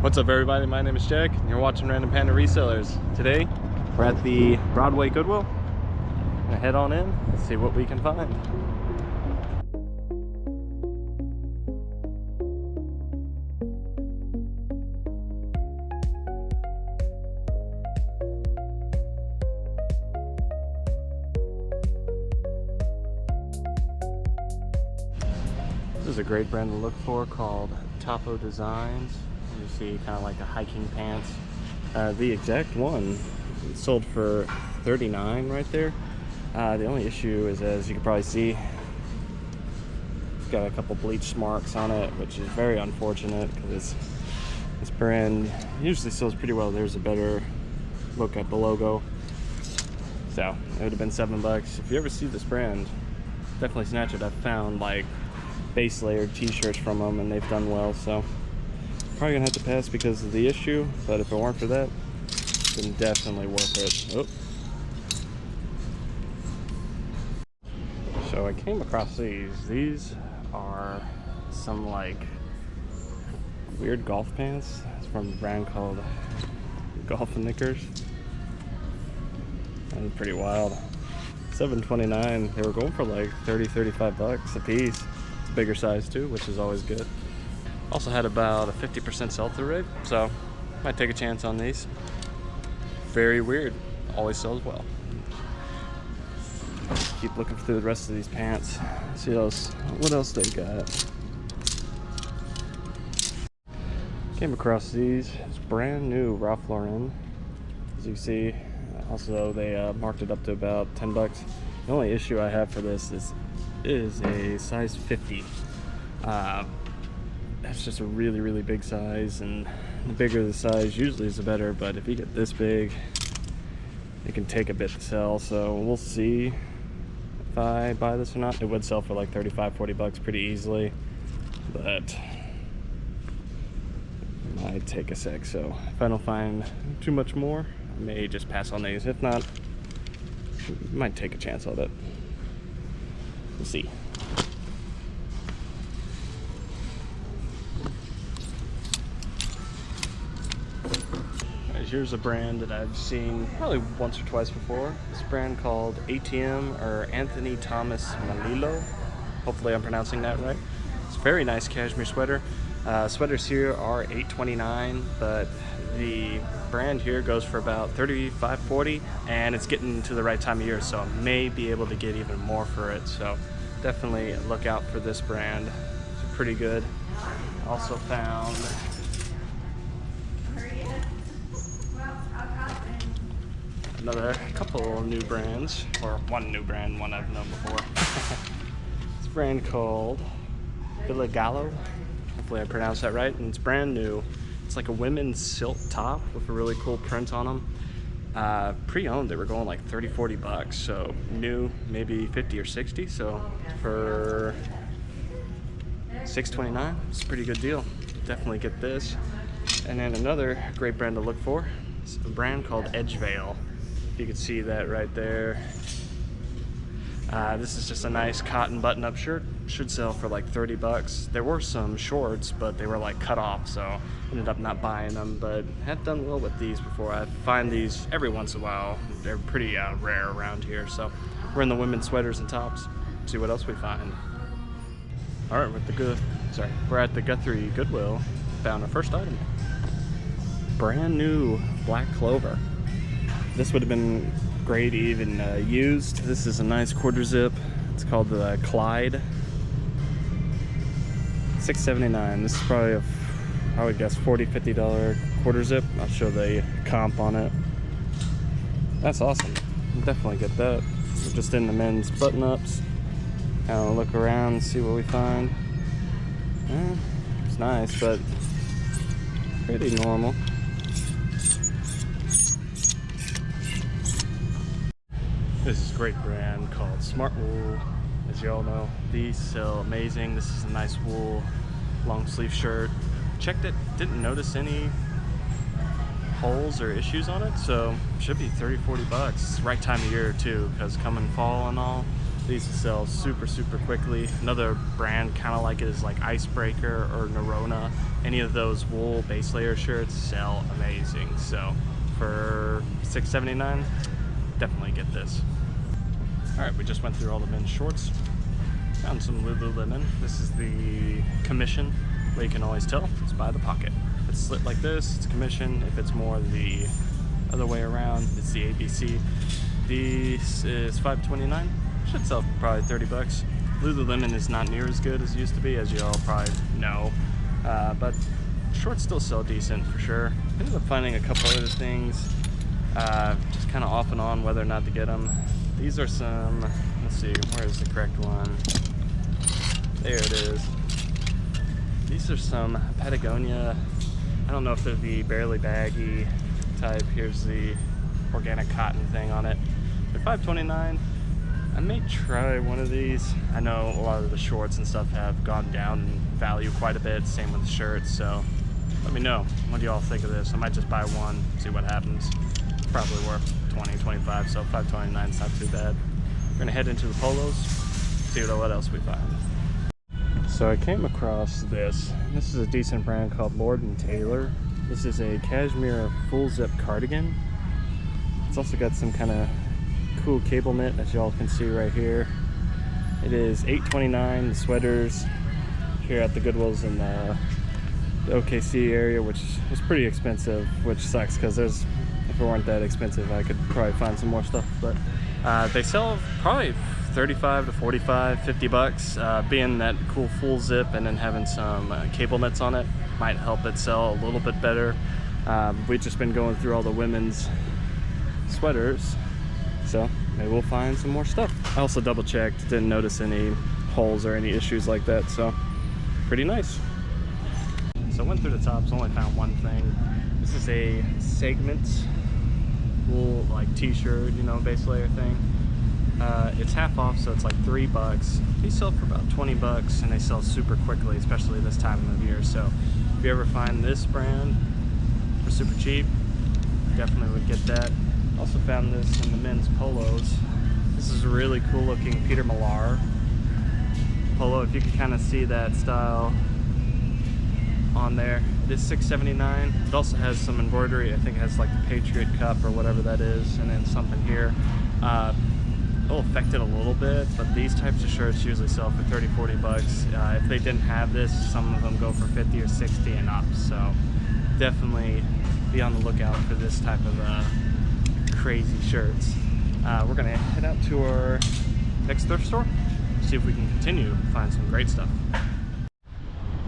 What's up, everybody? My name is Jack, and you're watching Random Panda Resellers. Today, we're at the Broadway Goodwill. I'm gonna head on in and see what we can find. This is a great brand to look for called Topo Designs. You see kind of like a hiking pants. The exact one sold for $39 right there. The only issue is, as you can probably see, it's got a couple bleach marks on it, which is very unfortunate because this brand usually sells pretty well. There's a better look at the logo. So it would have been $7. If you ever see this brand, definitely snatch it. I've found like base layer t-shirts from them and they've done well, so probably gonna have to pass because of the issue, but if it weren't for that, then definitely worth it. Oh. So I came across these. These are some like weird golf pants. It's from a brand called Golf and Knickers. That was pretty wild. $7.29. They were going for like $30-35 a piece. It's a bigger size too, which is always good. Also had about a 50% sell-through rate, so might take a chance on these. Very weird. Always sells well. Keep looking through the rest of these pants. See what else they got. Came across these. It's brand new Ralph Lauren. As you see, also they marked it up to about $10. The only issue I have for this is a size 50. That's just a really big size, and the bigger the size usually is the better, but if you get this big it can take a bit to sell, so we'll see if I buy this or not. It would sell for like $35-40 pretty easily, but it might take a sec, so if I don't find too much more I may just pass on these. If not, might take a chance on it. We'll see. Here's a brand that I've seen probably once or twice before. This brand called ATM, or Anthony Thomas Malilo. Hopefully I'm pronouncing that right. It's a very nice cashmere sweater. Sweaters here are $8.29, but the brand here goes for about $35-40, and it's getting to the right time of year, so I may be able to get even more for it. So definitely look out for this brand. It's pretty good. Also found another couple new brands, or one new brand, one I've known before. It's a brand called Gallo. Hopefully I pronounced that right, and it's brand new. It's like a women's silk top with a really cool print on them. Pre-owned, they were going like $30-40, so new maybe 50 or 60. So for $6.29, it's a pretty good deal. Definitely get this. And then another great brand to look for is a brand called Edgevale. You can see that right there. This is just a nice cotton button-up shirt. Should sell for like $30. There were some shorts, but they were like cut off, so ended up not buying them, but have done well with these before. I find these every once in a while. They're pretty rare around here, so we're in the women's sweaters and tops. See what else we find. All right, we're at the Guthrie Goodwill. Found our first item. Brand new black clover. This would have been great even used. This is a nice quarter zip. It's called the Clyde. $6.79. This is probably I would guess $40-50 quarter zip. I'll show the comp on it. That's awesome. I'll definitely get that. We're just in the men's button-ups. Kind of look around and see what we find. It's nice, but pretty normal. This is a great brand called Smart Wool. As you all know, these sell amazing. This is a nice wool long sleeve shirt. Checked it, didn't notice any holes or issues on it, so should be $30-40. Right time of year too, because coming fall and all, these sell super quickly. Another brand kind of like it is like Icebreaker or Nerona. any of those wool base layer shirts sell amazing. So for $6.79, definitely get this. All right, we just went through all the men's shorts. Found some Lululemon. This is the commission. Way you can always tell, it's by the pocket. If it's slit like this, it's commission. If it's more the other way around, it's the ABC. This is $5.29. Should sell for probably 30 bucks. Lululemon is not near as good as it used to be, as you all probably know. But shorts still sell decent for sure. I ended up finding a couple other things, just kind of off and on whether or not to get them. These are some, let's see, where's the correct one? There it is. These are some Patagonia. I don't know if they're the barely baggy type. Here's the organic cotton thing on it. They're $5.29. I may try one of these. I know a lot of the shorts and stuff have gone down in value quite a bit. Same with the shirts. So let me know. What do y'all think of this? I might just buy one, see what happens. Probably worth 20, 25. So $5.29 is not too bad. We're gonna head into the polos, see what else we find. So I came across this. This is a decent brand called Lord & Taylor. This is a cashmere full zip cardigan. It's also got some kind of cool cable knit, as y'all can see right here. It is $8.29. The sweaters here at the Goodwills in the OKC area, which is pretty expensive, which sucks because if it weren't that expensive, I could probably find some more stuff. But they sell probably 35 to 45, 50 bucks. Being that cool full zip and then having some cable knits on it might help it sell a little bit better. We've just been going through all the women's sweaters, so maybe we'll find some more stuff. I also double checked, didn't notice any holes or any issues like that, so pretty nice. So I went through the tops, only found one thing. This is a segment wool like t-shirt, you know, base layer thing. It's half off, so it's like $3. These sell for about 20 bucks, and they sell super quickly, especially this time of year. So if you ever find this brand for super cheap, definitely would get that. Also found this in the men's polos. This is a really cool looking Peter Millar polo. If you can kind of see that style on there. It is $6.79. It also has some embroidery. I think it has like the Patriot Cup or whatever that is, and then something here. It'll affect it a little bit, but these types of shirts usually sell for 30, 40 bucks. If they didn't have this, some of them go for 50 or 60 and up. So definitely be on the lookout for this type of crazy shirts. We're gonna head out to our next thrift store, see if we can continue to find some great stuff.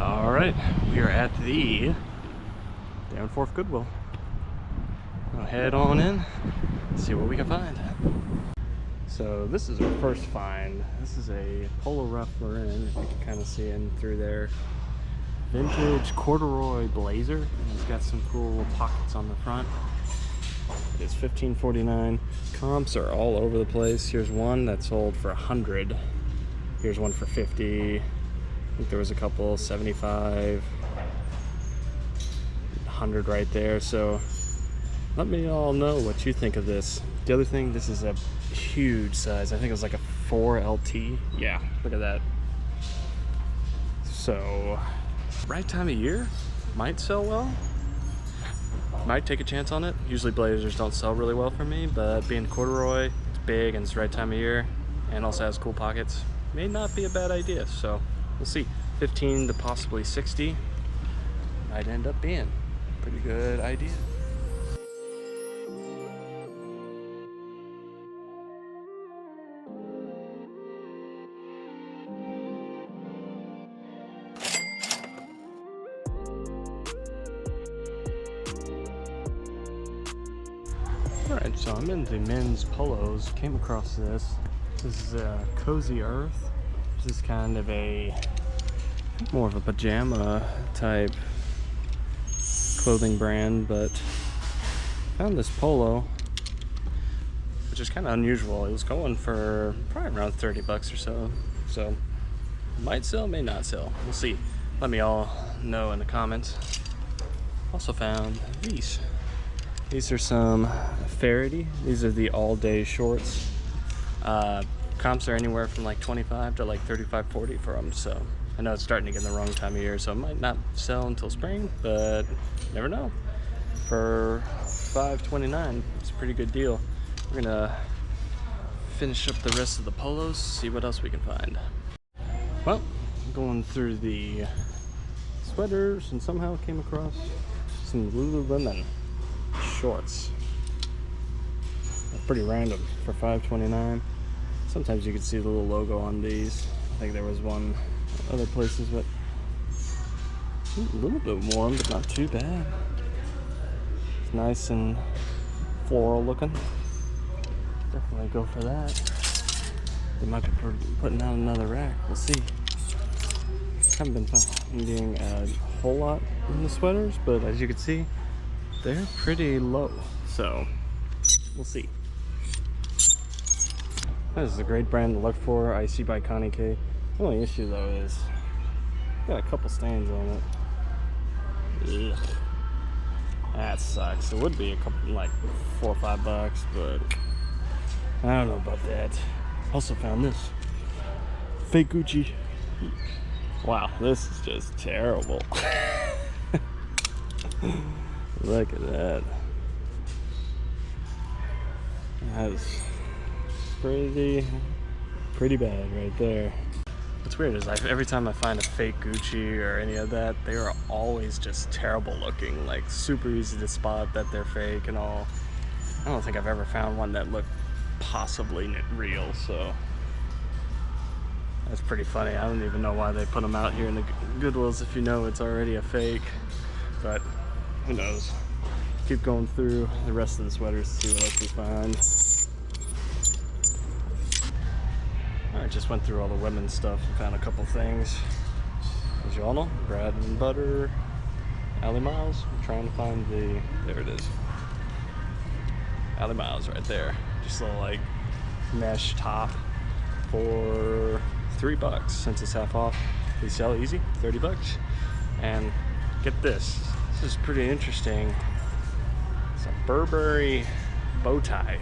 All right, we are at the Danforth Goodwill. We'll head on in, see what we can find. So this is our first find. This is a polo rough maroon, if you can kind of see in through there. Vintage corduroy blazer, and it's got some cool pockets on the front. It is $15.49. Comps are all over the place. Here's one that sold for $100. Here's one for $50. I think there was a couple 75, $100 right there. So let me all know what you think of this. The other thing, this is a huge size. I think it was like a 4LT. Yeah, look at that. So right time of year, might sell well. Might take a chance on it. Usually blazers don't sell really well for me, but being corduroy, it's big and it's the right time of year, and also has cool pockets, may not be a bad idea. So we'll see. 15 to possibly 60 might end up being a pretty good idea. Alright, so I'm in the men's polos. Came across this. This is a Cozy Earth. This is kind of more of a pajama type clothing brand, but found this polo, which is kind of unusual. It was going for probably around 30 bucks or so. So might sell, may not sell. We'll see. Let me all know in the comments. Also found these. These are some Faraday. These are the all-day shorts. Comps are anywhere from like 25 to like 35, 40 for them. So I know it's starting to get in the wrong time of year, so it might not sell until spring, but never know. For $5.29, it's a pretty good deal. We're gonna finish up the rest of the polos, see what else we can find. Well, going through the sweaters and somehow came across some Lululemon shorts. That's pretty random for $5.29. Sometimes you can see the little logo on these. I think there was one other places, but a little bit warm, but not too bad. It's nice and floral looking. Definitely go for that. They might be putting out another rack. We'll see. Haven't been finding a whole lot in the sweaters, but as you can see, they're pretty low. So we'll see. This is a great brand to look for. IC by Connie K. The only issue though is got a couple stains on it. Ugh. That sucks. It would be a couple, like $4 or $5, but I don't know about that. Also found this fake Gucci. Wow, this is just terrible. Look at that. That is pretty bad right there. What's weird is every time I find a fake Gucci or any of that, they are always just terrible looking, like super easy to spot that they're fake and all. I don't think I've ever found one that looked possibly real, so that's pretty funny. I don't even know why they put them out here in the Goodwills if you know it's already a fake, but who knows. Keep going through the rest of the sweaters to see what else we find. I just went through all the women's stuff and found a couple things. As you all know, bread and butter, Alley Miles. I'm trying to find there it is. Alley Miles right there. Just a little like mesh top for $3 since it's half off. They sell easy, $30. And get this. This is pretty interesting. It's a Burberry bow tie.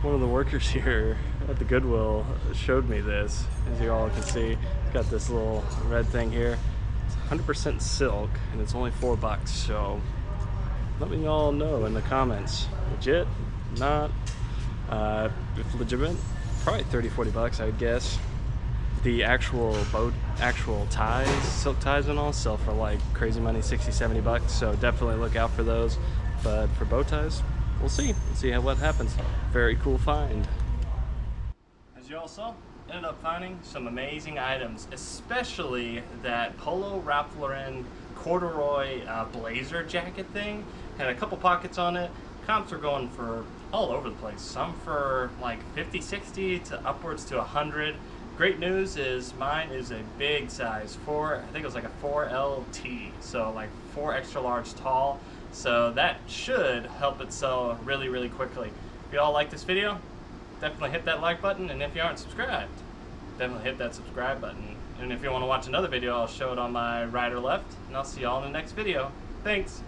One of the workers here at the Goodwill showed me this. As you all can see, it's got this little red thing here. It's 100% silk and it's only $4. So let me all know in the comments. Legit? Not? If legitimate, probably $30-$40 I would guess. The actual ties, silk ties and all, sell for like crazy money, $60-$70. So definitely look out for those. But for bow ties, we'll see. We'll see what happens. Very cool find. As you all saw, ended up finding some amazing items, especially that Polo Ralph Lauren corduroy blazer jacket thing. Had a couple pockets on it. Comps were going for all over the place. Some for like 50, 60 to upwards to 100. Great news is mine is a big size, I think it was like a 4LT, so like 4 extra large tall. So that should help it sell really, really quickly. If you all like this video, definitely hit that like button, and if you aren't subscribed, definitely hit that subscribe button. And if you want to watch another video, I'll show it on my right or left, and I'll see you all in the next video. Thanks!